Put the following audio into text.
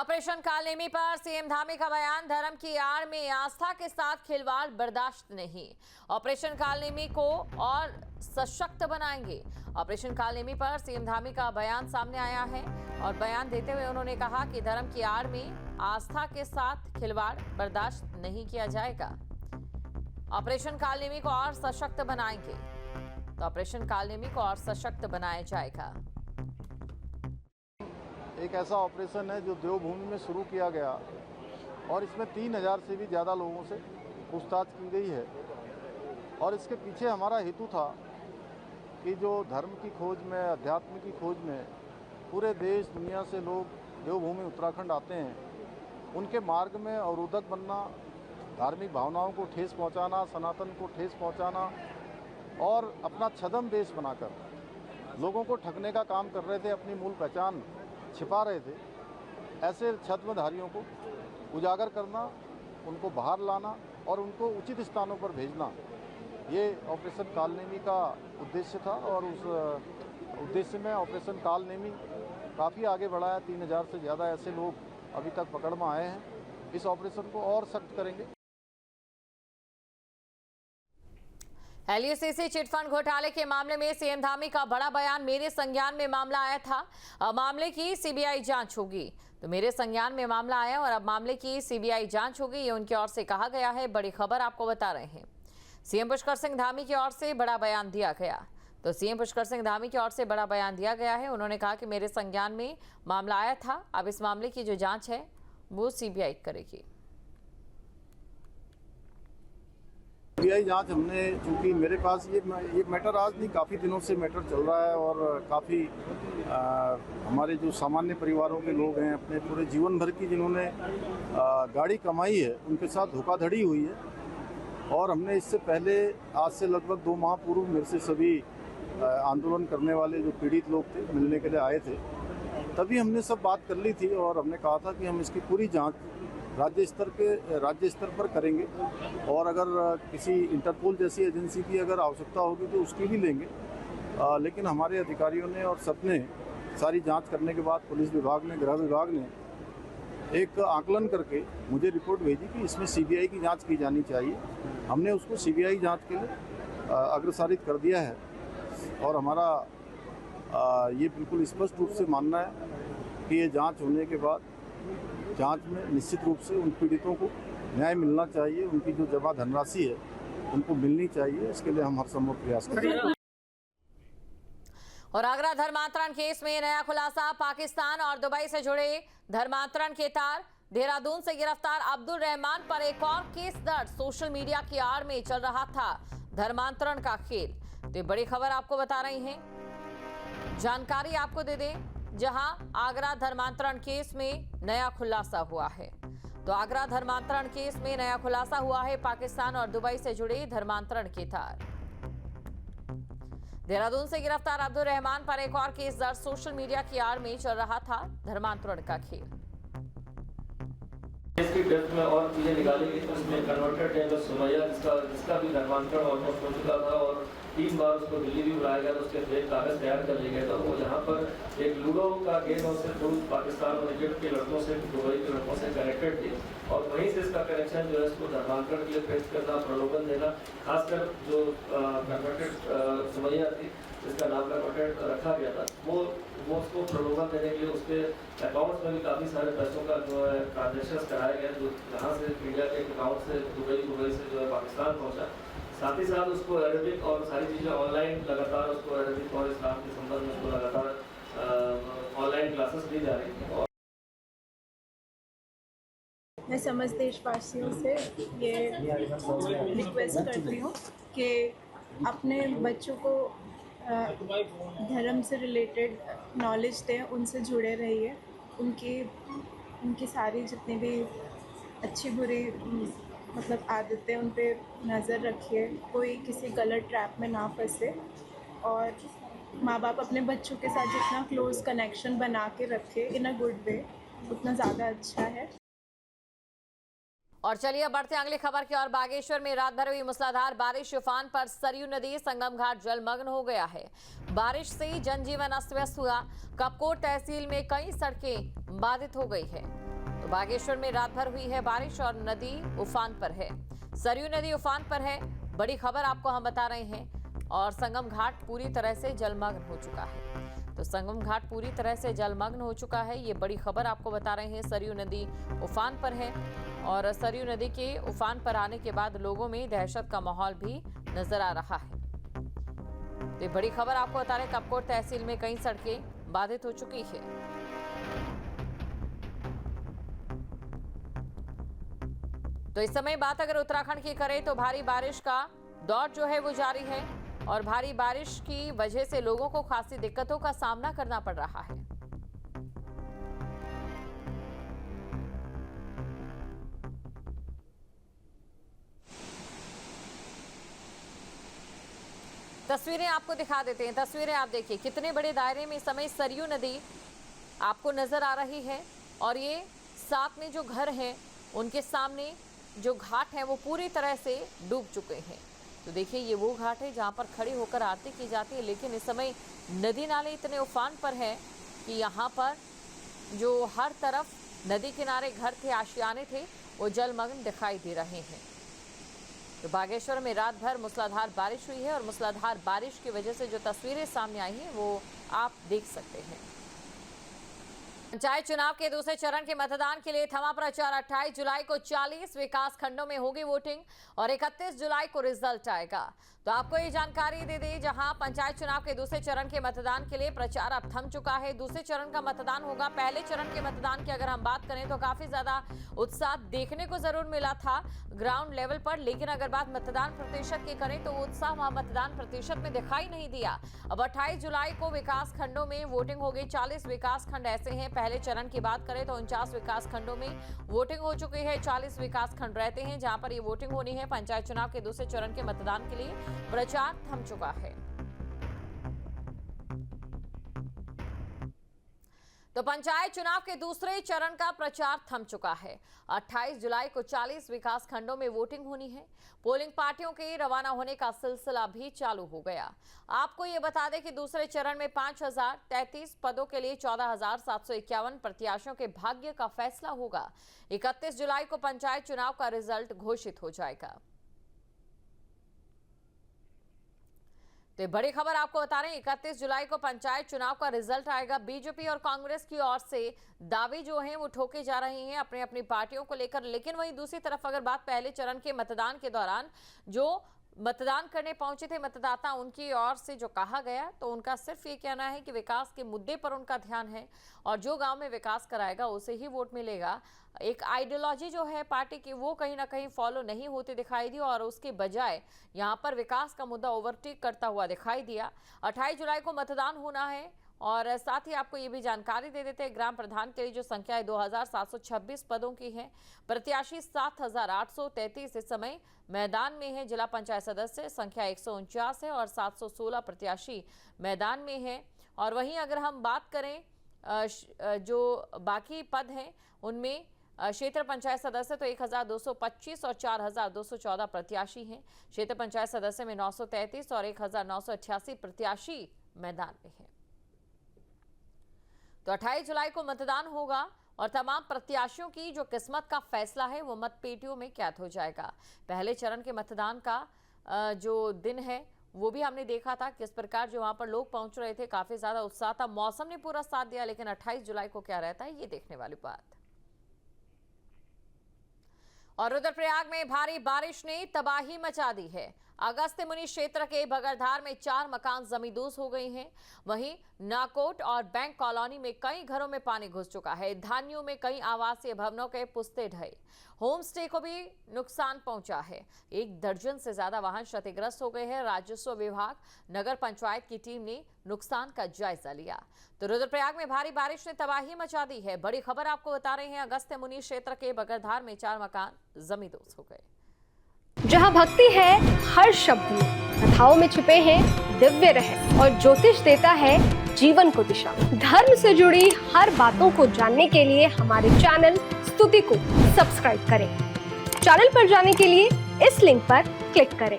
Operation Kalanemi पर CM Dhami का बयान, धर्म की आड़ में आस्था के साथ खिलवाड़ बर्दाश्त नहीं। ऑपरेशन कालनेमी को और सशक्त बनाएंगे। ऑपरेशन कालनेमी पर सीएम धामी का बयान सामने आया है और बयान देते हुए उन्होंने कहा कि धर्म की आड़ में आस्था के साथ खिलवाड़ बर्दाश्त नहीं किया जाएगा। ऑपरेशन कालनेमी को और सशक्त बनाएंगे। तो ऑपरेशन कालनेमी को और सशक्त बनाया जाएगा। एक ऐसा ऑपरेशन है जो देवभूमि में शुरू किया गया और इसमें 3000 से भी ज़्यादा लोगों से पूछताछ की गई है। और इसके पीछे हमारा हेतु था कि जो धर्म की खोज में, अध्यात्म की खोज में पूरे देश दुनिया से लोग देवभूमि उत्तराखंड आते हैं, उनके मार्ग में अवरोधक बनना, धार्मिक भावनाओं को ठेस पहुंचाना, सनातन को ठेस पहुंचाना और अपना छद्म वेश बनाकर लोगों को ठगने का काम कर रहे थे, अपनी मूल पहचान छिपा रहे थे। ऐसे छद्मधारियों को उजागर करना, उनको बाहर लाना और उनको उचित स्थानों पर भेजना, ये ऑपरेशन कालनेमी का उद्देश्य था। और उस उद्देश्य में ऑपरेशन कालनेमी काफ़ी आगे बढ़ा है। 3000 से ज़्यादा ऐसे लोग अभी तक पकड़ में आए हैं। इस ऑपरेशन को और सख्त करेंगे। एलयूसीसी चिटफंड घोटाले के मामले में सीएम धामी का बड़ा बयान, मेरे संज्ञान में मामला आया था, अब मामले की सीबीआई जांच होगी। तो मेरे संज्ञान में मामला आया और अब मामले की सीबीआई जांच होगी, ये उनकी ओर से कहा गया है। बड़ी खबर आपको बता रहे हैं, सीएम पुष्कर सिंह धामी की ओर से बड़ा बयान दिया गया। तो सीएम पुष्कर सिंह धामी की ओर से बड़ा बयान दिया गया है। उन्होंने कहा कि मेरे संज्ञान में मामला आया था, अब इस मामले की जो जाँच है वो सीबीआई करेगी। सीबीआई जांच हमने, चूँकि मेरे पास ये मैटर आज नहीं, काफ़ी दिनों से मैटर चल रहा है और काफ़ी हमारे जो सामान्य परिवारों के लोग हैं, अपने पूरे जीवन भर की जिन्होंने गाड़ी कमाई है, उनके साथ धोखाधड़ी हुई है। और हमने इससे पहले, आज से लगभग 2 माह पूर्व, मेरे से सभी आंदोलन करने वाले जो पीड़ित लोग थे मिलने के लिए आए थे। तभी हमने सब बात कर ली थी और हमने कहा था कि हम इसकी पूरी जाँच राज्य स्तर पर करेंगे और अगर किसी इंटरपोल जैसी एजेंसी की अगर आवश्यकता होगी तो उसकी भी लेंगे। लेकिन हमारे अधिकारियों ने और सबने सारी जांच करने के बाद पुलिस विभाग ने, गृह विभाग ने एक आकलन करके मुझे रिपोर्ट भेजी कि इसमें सीबीआई की जांच की जानी चाहिए। हमने उसको सीबीआई जांच के लिए अग्रसारित कर दिया है और हमारा ये बिल्कुल स्पष्ट रूप से मानना है कि ये जाँच होने के बाद जांच में निश्चित रूप से उन पीड़ितों को न्याय मिलना चाहिए, उनकी जो जमा धनराशि है उनको मिलनी चाहिए। इसके लिए हम हर संभव प्रयास करेंगे। और आगरा धर्मांतरण केस में नया खुलासा, पाकिस्तान और दुबई से जुड़े धर्मांतरण के तार। देहरादून से गिरफ्तार अब्दुल रहमान पर एक और केस दर्ज। सोशल मीडिया की आड़ में चल रहा था धर्मांतरण का खेल। तो ये बड़ी खबर आपको बता रही हैं, जानकारी आपको दे दें, जहां आगरा धर्मांतरण केस में नया खुलासा हुआ है। तो आगरा धर्मांतरण केस में नया खुलासा हुआ है, पाकिस्तान और दुबई से जुड़े धर्मांतरण के तार। देहरादून से गिरफ्तार अब्दुल रहमान पर एक और केस दर्ज। सोशल मीडिया की आड़ में चल रहा था धर्मांतरण का खेल। इसकी डेप्थ में और चीजें निकाली गई, उसमें कन्वर्टेड है सुमैया, जिसका भी धर्मांतरण ऑलमोस्ट हो चुका था और 3 बार उसको दिल्ली भी बुलाया गया, तो उसके फेक कागज तैयार कर लिए गए। तो वो जहाँ पर एक लूडो का गेम उससे पाकिस्तान और इजिप्ट के लड़कों से, दुबई के लड़कों से कनेक्टेड थी और वहीं से इसका कनेक्शन जो है इसको धर्मांतरण के लिए पेश करना, प्रलोभन देना, खासकर जो कन्वर्टेड सुमैया थी जिसका नाम कन्वर्टेड रखा गया था, वो उसको प्रलोभन देने के लिए उसके अकाउंट्स में भी काफ़ी सारे पैसों का जो है ट्रांजेक्शन कराया गया, जो जहाँ से इंडिया के अकाउंट से दुबई से जो है पाकिस्तान पहुँचा। साथ ही साथ उसको अरबिक और सारी चीज़ें ऑनलाइन लगातार उसको अरबिक और इस्लाम के संदर्भ में उसको लगातार ऑनलाइन क्लासेस दी जा रही हैं। मैं समस्त देशवासियों से ये रिक्वेस्ट करती हूँ कि अपने बच्चों को धर्म से रिलेटेड नॉलेज दें, उनसे जुड़े रहिए, उनकी सारी जितनी भी अच्छी बुरी मतलब आदतें उन पे नज़र रखिए, कोई किसी गलत ट्रैप में ना फंसे और माँ बाप अपने बच्चों के साथ जितना क्लोज कनेक्शन बना के रखे इन अ गुड वे, उतना ज़्यादा अच्छा है। और चलिए बढ़ते हैं अगली खबर की ओर। बागेश्वर में रात भर हुई मूसलाधार बारिश, उफान पर सरयू नदी संगम घाट जलमग्न हो गया है। बारिश से जनजीवन अस्त व्यस्त हुआ। कपकोट तहसील में कई सड़कें बाधित हो गई है। तो बागेश्वर में रात भर हुई है बारिश और नदी उफान पर है। सरयू नदी उफान पर है, बड़ी खबर आपको हम बता रहे हैं। और संगम घाट पूरी तरह से जलमग्न हो चुका है। तो संगम घाट पूरी तरह से जलमग्न हो चुका है, ये बड़ी खबर आपको बता रहे हैं। सरयू नदी उफान पर है और सरयू नदी के उफान पर आने के बाद लोगों में दहशत का माहौल भी नजर आ रहा है। तो ये बड़ी खबर आपको बता रहे हैं, कपकोट तहसील में कई सड़कें बाधित हो चुकी है। तो इस समय बात अगर उत्तराखंड की करें तो भारी बारिश का दौर जो है वो जारी है और भारी बारिश की वजह से लोगों को खासी दिक्कतों का सामना करना पड़ रहा है। तस्वीरें आपको दिखा देते हैं। तस्वीरें आप देखिए, कितने बड़े दायरे में इस समय सरयू नदी आपको नजर आ रही है और ये साथ में जो घर हैं उनके सामने जो घाट हैं वो पूरी तरह से डूब चुके हैं। तो देखिए, ये वो घाट है जहाँ पर खड़े होकर आरती की जाती है, लेकिन इस समय नदी नाले इतने उफान पर हैं कि यहाँ पर जो हर तरफ नदी किनारे घर थे, आशियाने थे, वो जलमग्न दिखाई दे रहे हैं। तो बागेश्वर में रात भर मूसलाधार बारिश हुई है और मूसलाधार बारिश की वजह से जो तस्वीरें सामने आई हैं वो आप देख सकते हैं। पंचायत चुनाव के दूसरे चरण के मतदान के लिए थमा प्रचार। 28 जुलाई को 40 विकास खंडों में होगी वोटिंग और 31 जुलाई को रिजल्ट आएगा। तो आपको ये जानकारी दे दें, जहां पंचायत चुनाव के दूसरे चरण के मतदान के लिए प्रचार अब थम चुका है। दूसरे चरण का मतदान होगा। पहले चरण के मतदान की अगर हम बात करें तो काफी ज्यादा उत्साह देखने को जरूर मिला था ग्राउंड लेवल पर, लेकिन अगर बात मतदान प्रतिशत की करें तो उत्साह वहां मतदान प्रतिशत में दिखाई नहीं दिया। अब 28 जुलाई को विकास खंडों में वोटिंग होगी। 40 विकास खंड ऐसे हैं, पहले चरण की बात करें तो 49 विकास खंडों में वोटिंग हो चुकी है। 40 विकास खंड रहते हैं जहां पर ये वोटिंग होनी है। पंचायत चुनाव के दूसरे चरण के मतदान के लिए प्रचार थम चुका है। तो पंचायत चुनाव के दूसरे चरण का प्रचार थम चुका है। 28 जुलाई को 40 विकास खंडों में वोटिंग होनी है। पोलिंग पार्टियों के रवाना होने का सिलसिला भी चालू हो गया। आपको ये बता दें कि दूसरे चरण में 5033 पदों के लिए 14,751 प्रत्याशियों के भाग्य का फैसला होगा। 31 जुलाई को पंचायत चुनाव का रिजल्ट घोषित हो जाएगा। तो बड़ी खबर आपको बता रहे हैं, 31 जुलाई को पंचायत चुनाव का रिजल्ट आएगा। बीजेपी और कांग्रेस की ओर से दावे जो हैं वो ठोके जा रहे हैं अपनी अपनी पार्टियों को लेकर, लेकिन वहीं दूसरी तरफ अगर बात पहले चरण के मतदान के दौरान जो मतदान करने पहुंचे थे मतदाता, उनकी ओर से जो कहा गया तो उनका सिर्फ ये कहना है कि विकास के मुद्दे पर उनका ध्यान है और जो गांव में विकास कराएगा उसे ही वोट मिलेगा। एक आइडियोलॉजी जो है पार्टी की वो कहीं ना कहीं फॉलो नहीं होती दिखाई दी और उसके बजाय यहां पर विकास का मुद्दा ओवरटेक करता हुआ दिखाई दिया। 28 जुलाई को मतदान होना है और साथ ही आपको ये भी जानकारी दे देते हैं, ग्राम प्रधान के लिए जो संख्या है 2726 पदों की है। प्रत्याशी 7833 इस समय मैदान में है। जिला पंचायत सदस्य संख्या 149 है और 716 प्रत्याशी मैदान में है। और वहीं अगर हम बात करें जो बाकी पद हैं उनमें क्षेत्र पंचायत सदस्य तो 1225 और 4214 प्रत्याशी हैं। क्षेत्र पंचायत सदस्य में 933 और 1988 प्रत्याशी मैदान में हैं। तो 28 जुलाई को मतदान होगा और तमाम प्रत्याशियों की जो किस्मत का फैसला है वो मतपेटियों में कैद हो जाएगा। पहले चरण के मतदान का जो दिन है वो भी हमने देखा था किस प्रकार जो वहां पर लोग पहुंच रहे थे, काफी ज्यादा उत्साह था, मौसम ने पूरा साथ दिया। लेकिन 28 जुलाई को क्या रहता है ये देखने वाली बात। और रुद्रप्रयाग में भारी बारिश ने तबाही मचा दी है। अगस्त्य मुनि क्षेत्र के बगरधार में 4 मकान जमींदोज हो गए हैं। वहीं नाकोट और बैंक कॉलोनी में कई घरों में पानी घुस चुका है। धानियों में कई आवासीय भवनों के पुस्ते ढहे। होम स्टे को भी नुकसान पहुंचा है। 1 दर्जन से ज्यादा वाहन क्षतिग्रस्त हो गए हैं। राजस्व विभाग, नगर पंचायत की टीम ने नुकसान का जायजा लिया। तो रुद्रप्रयाग में भारी बारिश ने तबाही मचा दी है। बड़ी खबर आपको बता रहे हैं, अगस्त्य मुनि क्षेत्र के बगरधार में 4 मकान जमींदोज हो गए। जहाँ भक्ति है हर शब्द में, कथाओं में छुपे हैं दिव्य रहस्य और ज्योतिष देता है जीवन को दिशा। धर्म से जुड़ी हर बातों को जानने के लिए हमारे चैनल स्तुति को सब्सक्राइब करें। चैनल पर जाने के लिए इस लिंक पर क्लिक करें।